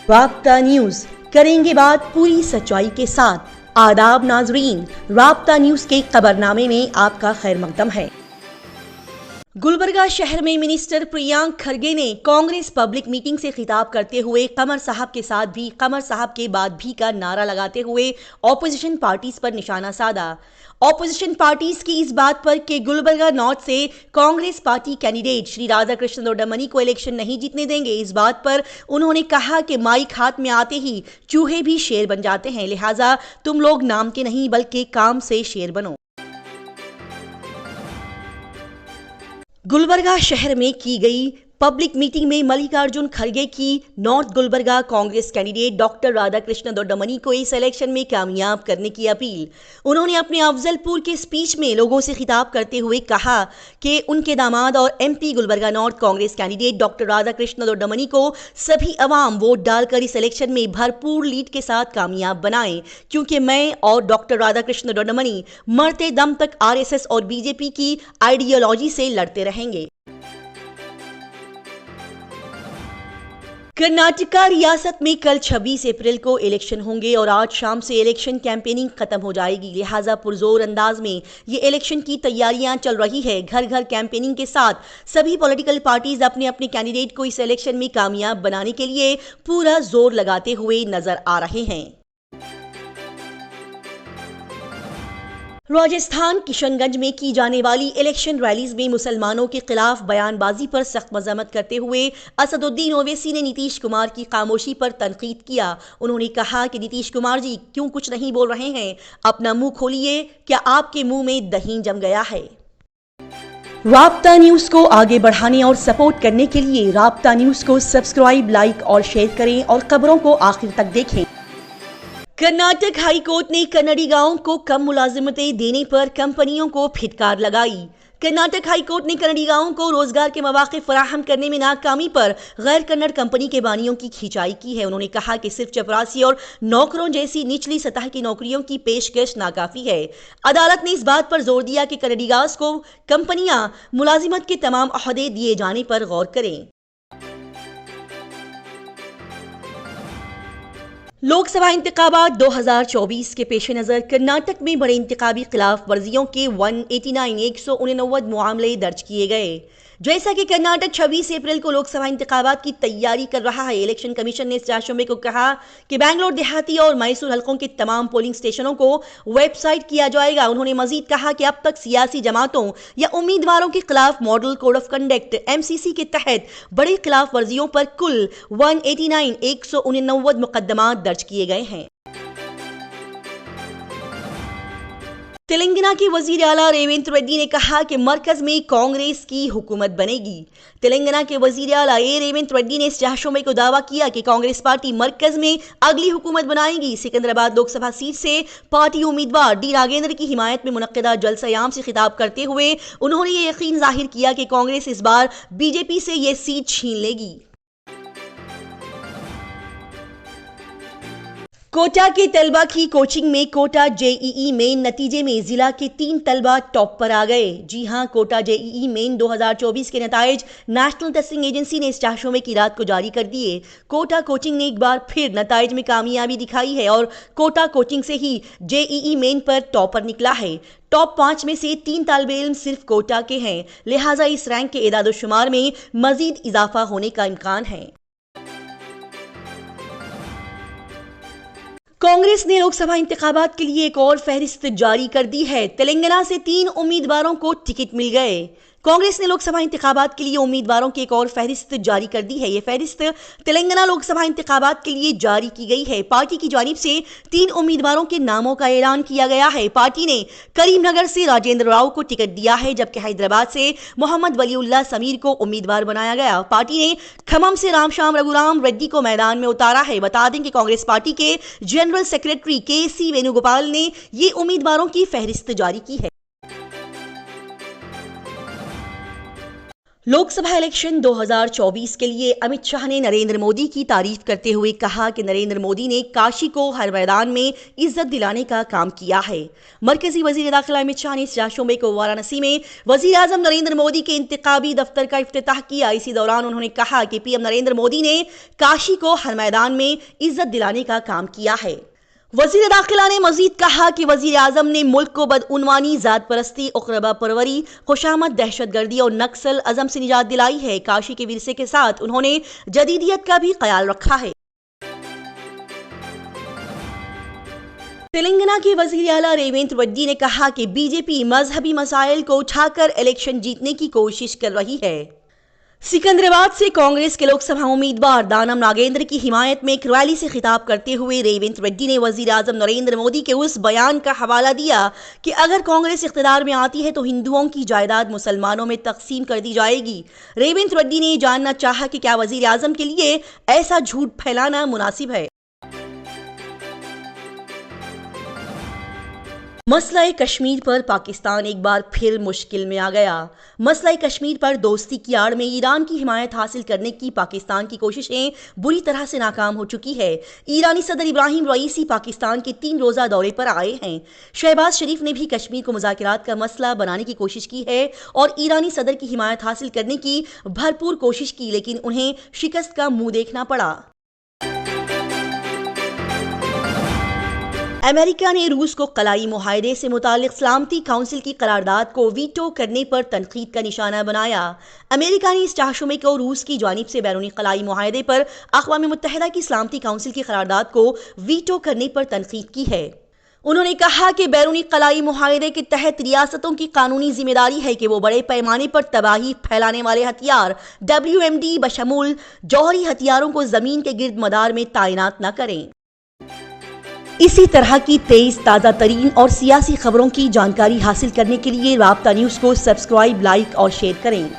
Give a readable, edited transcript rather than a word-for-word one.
राब्ता न्यूज करेंगे बात पूरी सच्चाई के साथ। आदाब नाजरीन, राब्ता न्यूज के खबरनामे में आपका खैर मकदम है। गुलबर्गा शहर में मिनिस्टर प्रियांक खरगे ने कांग्रेस पब्लिक मीटिंग से खिताब करते हुए कमर साहब के साथ भी, कमर साहब के बाद भी का नारा लगाते हुए ऑपोजिशन पार्टीज पर निशाना साधा। ऑपोजिशन पार्टीज की इस बात पर कि गुलबर्गा नॉर्थ से कांग्रेस पार्टी कैंडिडेट श्री राधाकृष्ण दोडामनी को इलेक्शन नहीं जीतने देंगे, इस बात पर उन्होंने कहा कि माइक हाथ में आते ही चूहे भी शेर बन जाते हैं, लिहाजा तुम लोग नाम के नहीं बल्कि काम से शेर बनो। गुलबर्गा शहर में की गई पब्लिक मीटिंग में मल्लिकार्जुन खड़गे की north Gulbarga Congress candidate doctor Radhakrishna Dodamani को इस इलेक्शन में कामयाब करने की अपील। उन्होंने अपने अफजलपुर के स्पीच में लोगों से खिताब करते हुए कहा कि उनके दामाद और MP Gulbarga north Congress candidate doctor Radhakrishna Dodamani को सभी अवाम वोट डालकर इस इलेक्शन में भरपूर लीड के साथ कामयाब बनाएं, क्योंकि मैं और डॉक्टर राधाकृष्ण दोडामनी मरते दम तक आरएसएस और बीजेपी की आइडियोलॉजी से लड़ते रहेंगे। कर्नाटका रियासत में कल 26 अप्रैल को इलेक्शन होंगे और आज शाम से इलेक्शन कैंपेनिंग खत्म हो जाएगी, लिहाजा पुरजोर अंदाज में ये इलेक्शन की तैयारियां चल रही है। घर घर कैंपेनिंग के साथ सभी पॉलिटिकल पार्टीज अपने अपने कैंडिडेट को इस इलेक्शन में कामयाब बनाने के लिए पूरा जोर लगाते हुए नजर आ रहे हैं। राजस्थान किशनगंज में की जाने वाली इलेक्शन रैलीज में मुसलमानों के खिलाफ बयानबाजी पर सख्त मजम्मत करते हुए असदुद्दीन ओवैसी ने नीतीश कुमार की खामोशी पर तनकीद किया। उन्होंने कहा कि नीतीश कुमार जी क्यों कुछ नहीं बोल रहे हैं, अपना मुंह खोलिए, क्या आपके मुंह में दही जम गया है। राब्ता न्यूज को आगे बढ़ाने और सपोर्ट करने के लिए राब्ता न्यूज को सब्सक्राइब, लाइक और शेयर करें और खबरों को आखिर तक देखें। कर्नाटक हाई कोर्ट ने कन्नड़ी गांवों को कम मुलाजिमतें देने पर कंपनियों को फिटकार लगाई। कर्नाटक हाई कोर्ट ने कन्नड़ी गांवों को रोजगार के मौके फराहम करने में नाकामी पर गैर कन्नड़ कंपनी के बानियों की खिंचाई की है। उन्होंने कहा कि सिर्फ चपरासी और नौकरों जैसी निचली सतह की नौकरियों की पेशकश नाकाफी है। अदालत ने इस बात पर जोर दिया कि कन्नड़ी गांव को कंपनियां मुलाजिमत के तमाम ओहदे दिए जाने पर गौर करें। लोकसभा इंतखाबात 2024 के पेश नज़र कर्नाटक में बड़े इंतखाबी खिलाफ वर्जियों के 189 मामले दर्ज किए गए। जैसा कि कर्नाटक 26 अप्रैल को लोकसभा इंतखाबात की तैयारी कर रहा है, इलेक्शन कमीशन ने 4 शुमे को कहा कि बेंगलोर देहाती और मैसूर हलकों के तमाम पोलिंग स्टेशनों को वेबसाइट किया जाएगा। उन्होंने मजीद कहा कि अब तक सियासी जमातों या उम्मीदवारों के खिलाफ model code of conduct MCC के तहत बड़ी खिलाफ वर्जियों पर कुल 189 मुकदमा दर्ज किए गए हैं। तेलंगाना के वजीर आला रेवंत रेड्डी ने कहा कि मरकज में कांग्रेस की हुकूमत बनेगी। तेलंगाना के वजीर आला रेवंत रेड्डी ने इस चाशों को दावा किया कि कांग्रेस पार्टी मरकज में अगली हुकूमत बनाएगी। सिकंदराबाद लोकसभा सीट से पार्टी उम्मीदवार डी राजेंद्र की हिमायत में मुनक्किदा जलसा-ए-आम से खिताब करते हुए उन्होंने ये यकीन जाहिर किया कि कांग्रेस इस बार बीजेपी से ये सीट छीन लेगी। कोटा के तलबा की कोचिंग में कोटा JEE मेन नतीजे में जिला के 3 तलबा टॉप पर आ गए। जी हां, कोटा JEE मेन 2024 के नताइज नेशनल टेस्टिंग एजेंसी ने इस चाशों की रात को जारी कर दिए। कोटा कोचिंग ने एक बार फिर नताइज में कामयाबी दिखाई है और कोटा कोचिंग से ही JEE मेन पर टॉपर निकला है। टॉप 5 में से 3 तालिबे इल्म सिर्फ कोटा के हैं, लिहाजा इस रैंक के एदाद-ओ-शुमार में मजीद इजाफा होने का इम्कान है। कांग्रेस ने लोकसभा इंतखाबात के लिए एक और फहरिस्त जारी कर दी है। तेलंगाना से 3 उम्मीदवारों को टिकट मिल गए। कांग्रेस ने लोकसभा इंतखाबात के लिए उम्मीदवारों की एक और फहरिस्त जारी कर दी है। यह फहरिस्त तेलंगाना लोकसभा इंतखाबात के लिए जारी की गई है। पार्टी की जानिब से 3 उम्मीदवारों के नामों का ऐलान किया गया है। पार्टी ने करीमनगर से राजेंद्र राव को टिकट दिया है, जबकि हैदराबाद से मोहम्मद वलीउल्लाह समीर को उम्मीदवार बनाया गया। पार्टी ने खम्मम से रामश्याम रघुराम रेड्डी को मैदान में उतारा है। बता दें कि कांग्रेस पार्टी के जनरल सेक्रेटरी KC वेणुगोपाल ने ये उम्मीदवारों की फहरिस्त जारी की है। लोकसभा इलेक्शन 2024 के लिए अमित शाह ने नरेंद्र मोदी की तारीफ करते हुए कहा कि नरेंद्र मोदी ने काशी को हर मैदान में इज्जत दिलाने का काम किया है। मरकजी वजीर दाखिला अमित शाह ने इस शोबे को वाराणसी में वजीर आजम नरेंद्र मोदी के इंतखाबी दफ्तर का इफ्तिताह किया। इसी दौरान उन्होंने कहा कि पीएम नरेंद्र मोदी ने काशी को हर मैदान में इज्जत दिलाने का काम किया है। वजीर दाखिला ने मजीद कहा कि वजीर आजम ने मुल्क को बदउनवानी, जात परस्ती, उकरबा परवरी, खुशामद, दहशतगर्दी और नक्सल अजम से निजात दिलाई है। काशी के विरसे के साथ उन्होंने जदीदियत का भी ख्याल रखा है। तेलंगाना के वजीर आला रेवंत रेड्डी ने कहा कि बीजेपी मजहबी मसाइल को उठाकर इलेक्शन जीतने की कोशिश कर रही है। सिकंदराबाद से कांग्रेस के लोकसभा उम्मीदवार दानम नागेंद्र की हिमायत में एक रैली से खिताब करते हुए रेवंत रेड्डी ने वजीर आजम नरेंद्र मोदी के उस बयान का हवाला दिया कि अगर कांग्रेस इख्तियार में आती है तो हिंदुओं की जायदाद मुसलमानों में तकसीम कर दी जाएगी। रेवंत रेड्डी ने जानना चाहा कि क्या वजीर आजम के लिए ऐसा झूठ फैलाना मुनासिब है। मसला कश्मीर पर पाकिस्तान एक बार फिर मुश्किल में आ गया। मसला कश्मीर पर दोस्ती की आड़ में ईरान की हिमायत हासिल करने की पाकिस्तान की कोशिशें बुरी तरह से नाकाम हो चुकी है। ईरानी सदर इब्राहिम रईसी पाकिस्तान के 3 रोज़ा दौरे पर आए हैं। शहबाज शरीफ ने भी कश्मीर को मुज़ाकरात का मसला बनाने की कोशिश की है और ईरानी सदर की हिमायत हासिल करने की भरपूर कोशिश की, लेकिन उन्हें शिकस्त का मुंह देखना पड़ा। अमेरिका ने रूस को कलाई मुआहदे से मुतालिक सलामती काउंसिल की करारदाद को वीटो करने पर तनकीद का निशाना बनाया। अमेरिका ने इस चाहशुमे को रूस की जानिब से बैरूनी कलाई मुआहदे पर अक़वाम मुत्तहिदा की सलामती काउंसिल की करारदाद को वीटो करने पर तनकीद की है। उन्होंने कहा कि बैरूनी कलाई मुआहदे के तहत रियासतों की कानूनी जिम्मेदारी है कि वो बड़े पैमाने पर तबाही फैलाने वाले हथियार WMD बशमूल जौहरी हथियारों को जमीन के गिर्द मदार में तैनात न करें। इसी तरह की तेज ताज़ा तरीन और सियासी खबरों की जानकारी हासिल करने के लिए राब्ता न्यूज़ को सब्सक्राइब, लाइक और शेयर करें।